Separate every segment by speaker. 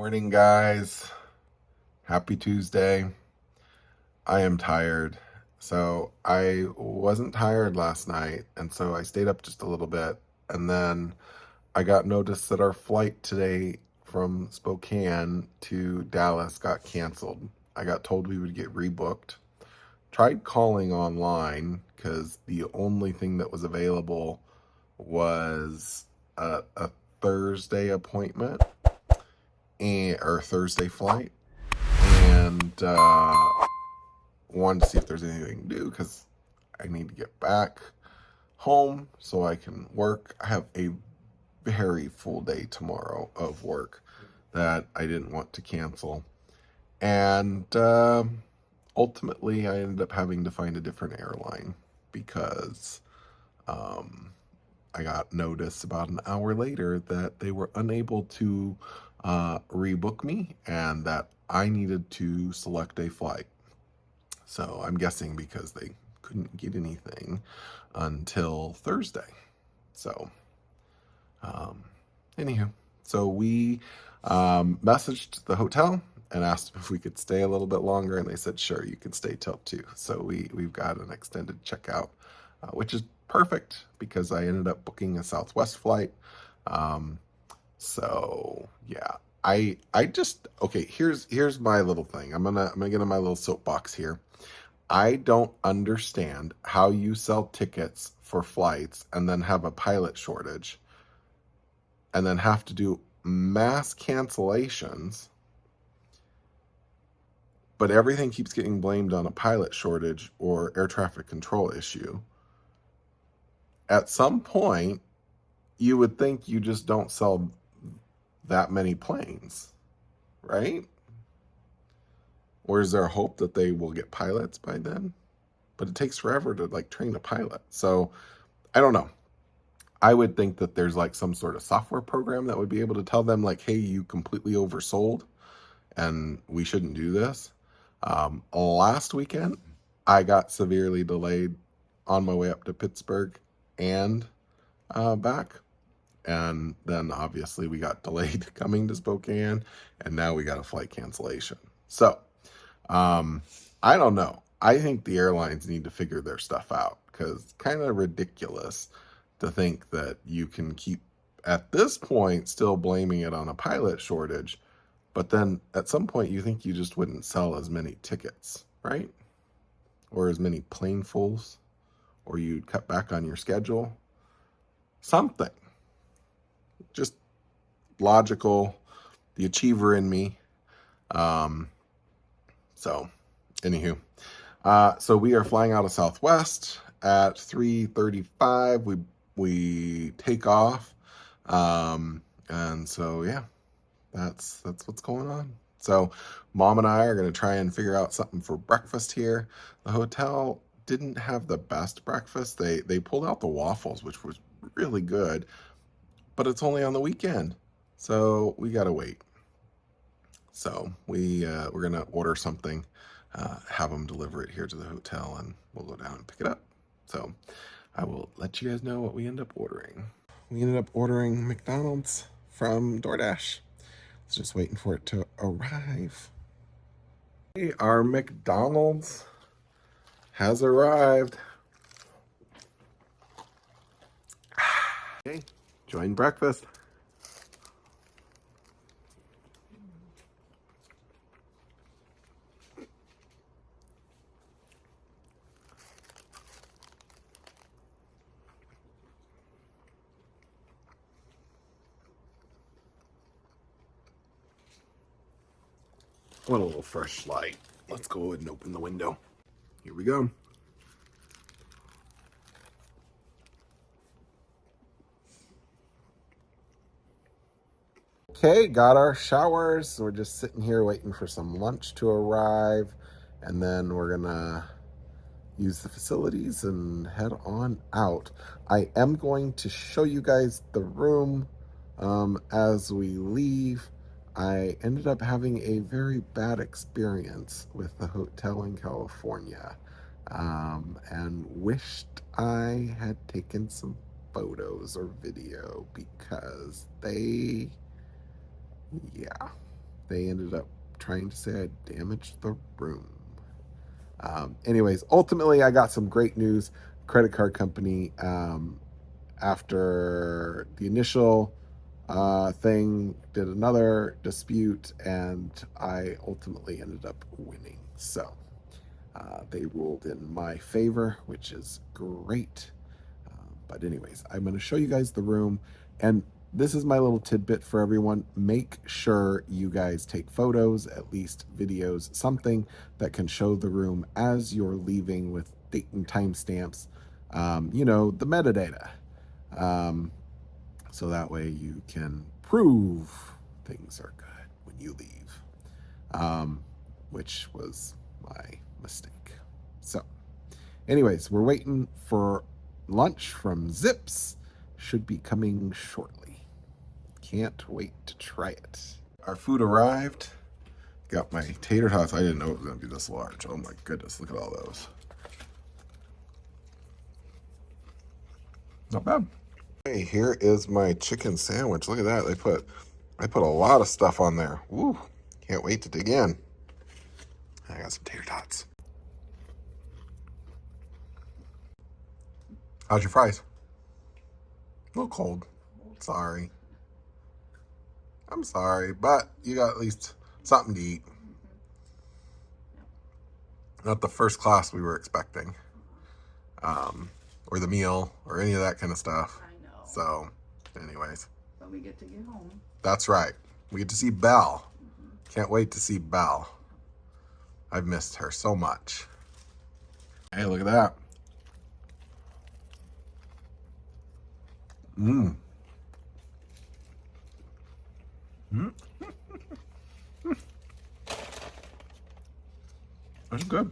Speaker 1: Morning, guys. Happy Tuesday. I am tired. So I wasn't tired last night, and so I stayed up just a little bit. And then I got notice that our flight today from Spokane to Dallas got canceled. I got told we would get rebooked. Tried calling online because the only thing that was available was a Thursday appointment or Thursday flight. And wanted to see if there's anything we can do because I need to get back home so I can work. I have a very full day tomorrow of work that I didn't want to cancel. And ultimately, I ended up having to find a different airline because um, I got notice about an hour later that they were unable to rebook me and that I needed to select a flight. So I'm guessing because they couldn't get anything until Thursday. So, um, anywho, so we messaged the hotel and asked if we could stay a little bit longer, and they said, sure, you can stay till 2. So we've got an extended checkout, which is perfect because I ended up booking a Southwest flight. Um, so yeah, I just okay. Here's my little thing. I'm gonna get in my little soapbox here. I don't understand how you sell tickets for flights and then have a pilot shortage and then have to do mass cancellations, but everything keeps getting blamed on a pilot shortage or air traffic control issue. At some point, you would think you just don't sell that many planes, right? Or is there a hope that they will get pilots by then? But it takes forever to like train a pilot. So I don't know. I would think that there's like some sort of software program that would be able to tell them like, hey, you completely oversold and we shouldn't do this. Last weekend, I got severely delayed on my way up to Pittsburgh and back. And then obviously we got delayed coming to Spokane, and now we got a flight cancellation. So um, I don't know. I think the airlines need to figure their stuff out because it's kind of ridiculous to think that you can keep, at this point, still blaming it on a pilot shortage, but then at some point you think you just wouldn't sell as many tickets, right? Or as many planefuls, or you'd cut back on your schedule. Something. Just logical, the achiever in me. Um, so, anywho. So we are flying out of Southwest at 3:35. We take off, and so yeah, that's what's going on. So mom and I are going to try and figure out something for breakfast here. The hotel didn't have the best breakfast. They pulled out the waffles, which was really good, but it's only on the weekend, so we gotta wait. So we're gonna order something, have them deliver it here to the hotel, and we'll go down and pick it up. So I will let you guys know what we end up ordering. We ended up ordering McDonald's from DoorDash. It's just waiting for it to arrive. Hey, our McDonald's has arrived. Okay, join breakfast. I want a little fresh light. Let's go ahead and open the window. Here we go. Okay, got our showers. We're just sitting here waiting for some lunch to arrive, and then we're gonna use the facilities and head on out. I am going to show you guys the room as we leave. I ended up having a very bad experience with the hotel in California, and wished I had taken some photos or video because yeah, they ended up trying to say I damaged the room. Anyways, ultimately, I got some great news. Credit card company, after the initial thing, did another dispute, and I ultimately ended up winning. So they ruled in my favor, which is great. But anyways, I'm going to show you guys the room, and this is my little tidbit for everyone. Make sure you guys take photos, at least videos, something that can show the room as you're leaving with date and timestamps, you know, the metadata. So that way you can prove things are good when you leave, which was my mistake. So anyways, we're waiting for lunch from Zips. Should be coming shortly. Can't wait to try it. Our food arrived. Got my tater tots. I didn't know it was going to be this large. Oh my goodness, look at all those. Not bad. Hey, here is my chicken sandwich. Look at that. I put a lot of stuff on there. Woo. Can't wait to dig in. I got some tater tots. How's your fries? A little cold. Sorry. I'm sorry, but you got at least something to eat. Not the first class we were expecting. Or the meal, or any of that kind of stuff.
Speaker 2: I know.
Speaker 1: So, anyways.
Speaker 2: But we get to get home.
Speaker 1: That's right. We get to see Belle. Can't wait to see Belle. I've missed her so much. Hey, look at that. Mmm. Mm. That's good.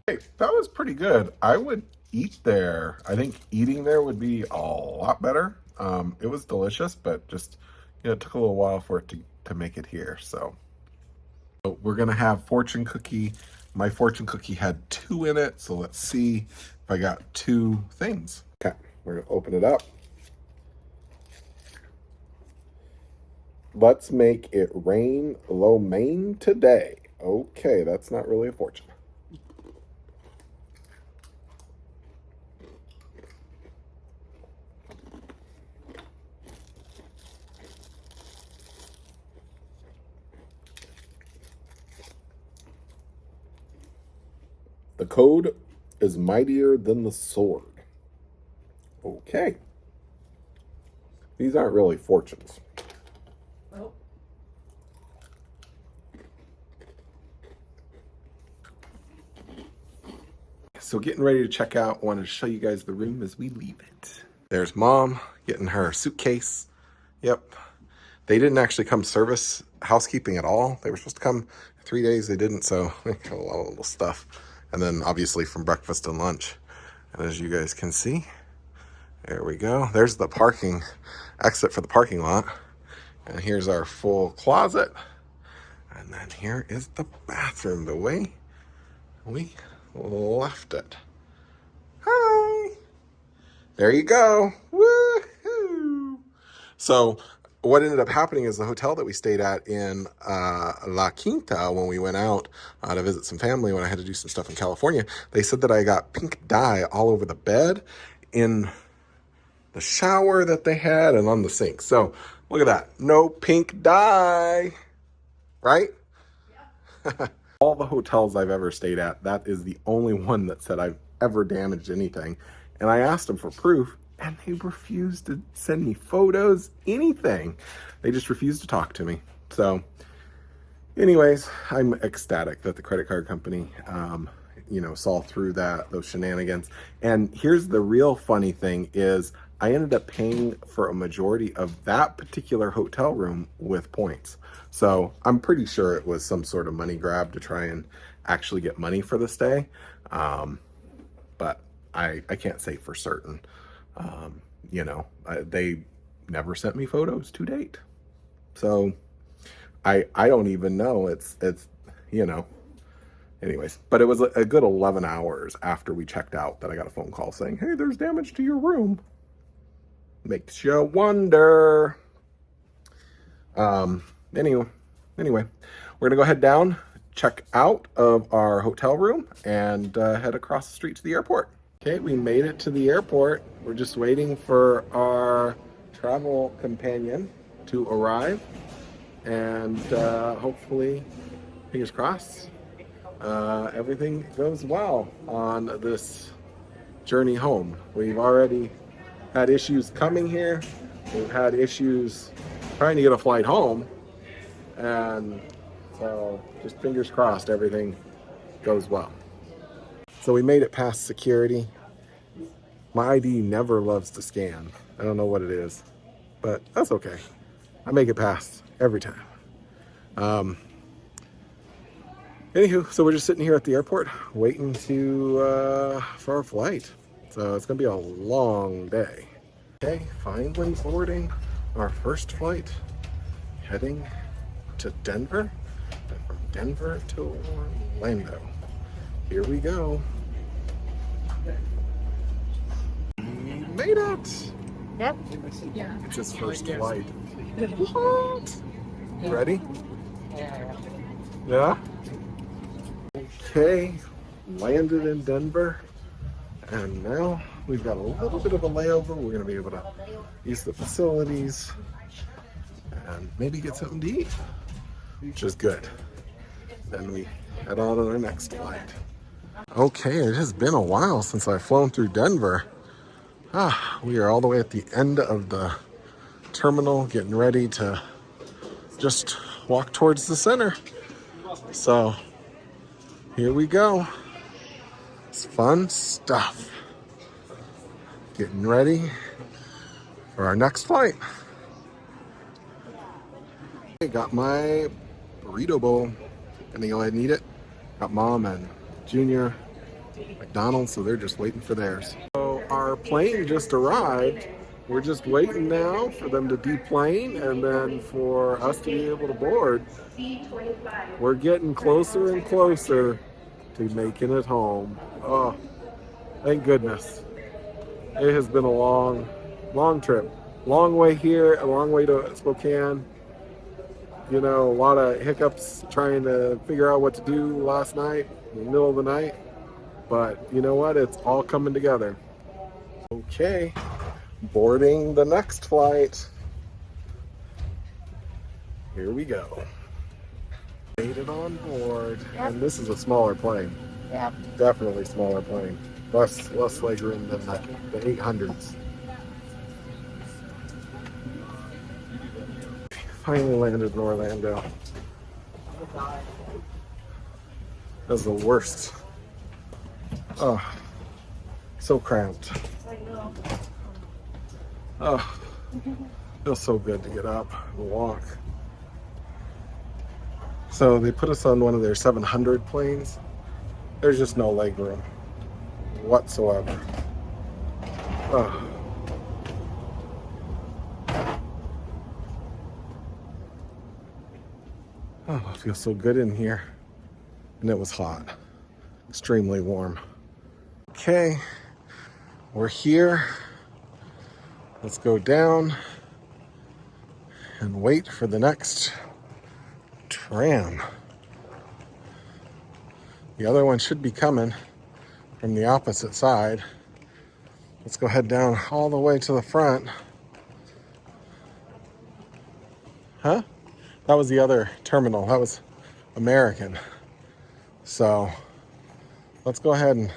Speaker 1: Hey, that was pretty good. I would eat there. I think eating there would be a lot better. It was delicious, but just, you know, it took a little while for it to make it here. So we're gonna have fortune cookie. My fortune cookie had 2 in it, so let's see if I got 2 things. Okay, we're gonna open it up. Let's make it rain lo mein today. Okay, that's not really a fortune. The code is mightier than the sword. Okay. These aren't really fortunes.
Speaker 2: Nope.
Speaker 1: So getting ready to check out. I wanted to show you guys the room as we leave it. There's Mom getting her suitcase. Yep. They didn't actually come service housekeeping at all. They were supposed to come 3 days. They didn't, so they got a lot of little stuff. And then obviously from breakfast and lunch. And as you guys can see, there we go. There's the parking exit for the parking lot. And here's our full closet. And then here is the bathroom, the way we left it. Hi. There you go. Woohoo. So what ended up happening is the hotel that we stayed at in La Quinta, when we went out to visit some family, when I had to do some stuff in California, they said that I got pink dye all over the bed, in the shower that they had, and on the sink. So look at that. No pink dye, right? Yeah. All the hotels I've ever stayed at, that is the only one that said I've ever damaged anything. And I asked them for proof, and they refused to send me photos, anything. They just refused to talk to me. So anyways, I'm ecstatic that the credit card company, you know, saw through those shenanigans. And here's the real funny thing is I ended up paying for a majority of that particular hotel room with points. So I'm pretty sure it was some sort of money grab to try and actually get money for the stay. But I can't say for certain. You know, they never sent me photos to date. So I don't even know. It's, you know, Anyways, but it was a good 11 hours after we checked out that I got a phone call saying, hey, there's damage to your room. Makes you wonder. Anyway, we're gonna go head down, check out of our hotel room, and head across the street to the airport. Okay, we made it to the airport. We're just waiting for our travel companion to arrive, and hopefully, fingers crossed, everything goes well on this journey home. We've already had issues coming here. We've had issues trying to get a flight home, and so just fingers crossed everything goes well. So we made it past security. My ID never loves to scan. I don't know what it is, but that's okay. I make it past every time. Anywho, so we're just sitting here at the airport waiting for our flight. So it's gonna be a long day. Okay, finally boarding our first flight, heading to Denver, and from Denver to Orlando. Here we go. We made it.
Speaker 3: Yep.
Speaker 2: Yeah.
Speaker 1: It's his first flight. What? Ready? Yeah? Okay, landed in Denver, and now we've got a little bit of a layover. We're going to be able to use the facilities and maybe get something to eat, which is good. Then we head on our next flight. Okay, it has been a while since I've flown through Denver. We are all the way at the end of the terminal, getting ready to just walk towards the center. So here we go. It's fun stuff. Getting ready for our next flight. I got my burrito bowl. Gonna go ahead and eat it. Got Mom and Junior McDonald's, so they're just waiting for theirs. So our plane just arrived. We're just waiting now for them to deplane and then for us to be able to board. We're getting closer and closer to making it home. Oh, thank goodness. It has been a long trip. Long way here, a long way to Spokane. You know, a lot of hiccups trying to figure out what to do last night, in the middle of the night. But you know what? It's all coming together. Okay, boarding the next flight. Here we go. Made it on board.
Speaker 3: Yep.
Speaker 1: And this is a smaller plane.
Speaker 3: Yep.
Speaker 1: Definitely smaller plane. Less legroom than the 800s. Finally landed in Orlando. That was the worst. Oh, so cramped. Oh, feels so good to get up and walk. So they put us on one of their 700 planes. There's just no leg room whatsoever. Oh. Oh, it feels so good in here. And it was hot. Extremely warm. Okay, we're here. Let's go down and wait for the next tram. The other one should be coming from the opposite side. Let's go head down all the way to the front. Huh? That was the other terminal. That was American. So let's go ahead and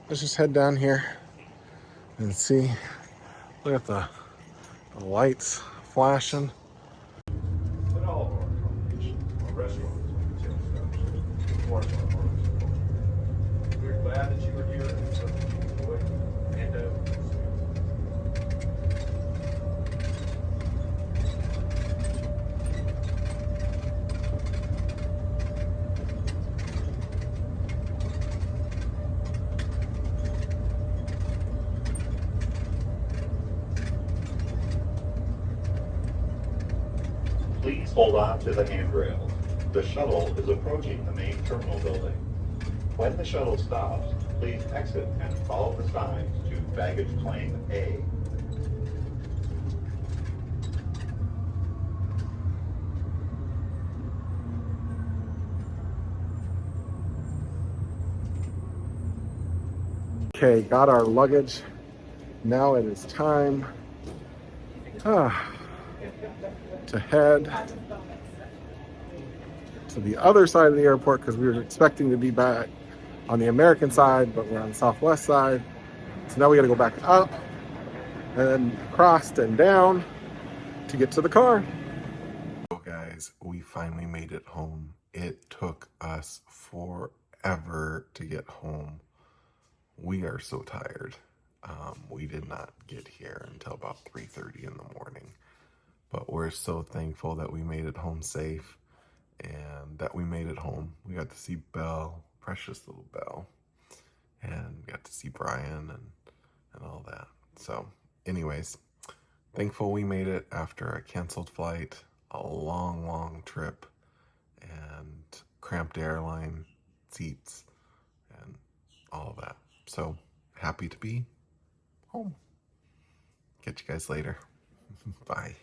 Speaker 1: let's just head down here and see. Look at the lights flashing.
Speaker 4: At all of our accommodations, our restaurants, hotel establishments, more of our restaurants. We're glad that you were here and so that you enjoy and please hold on to the handrail.
Speaker 3: The shuttle is approaching the main terminal building. When the shuttle stops, please exit and follow the signs to baggage claim A.
Speaker 1: Okay, got our luggage. Now it is time to head to the other side of the airport because we were expecting to be back on the American side, but we're on the Southwest side. So now we got to go back up and across and down to get to the car. So guys, we finally made it home. It took us forever to get home. We are so tired. We did not get here until about 3:30 in the morning, but we're so thankful that we made it home safe and that we made it home. We got to see Belle, precious little Belle, and got to see Brian and all that. So anyways, thankful we made it after a canceled flight, a long trip, and cramped airline seats and all of that. So happy to be home. Catch you guys later. Bye.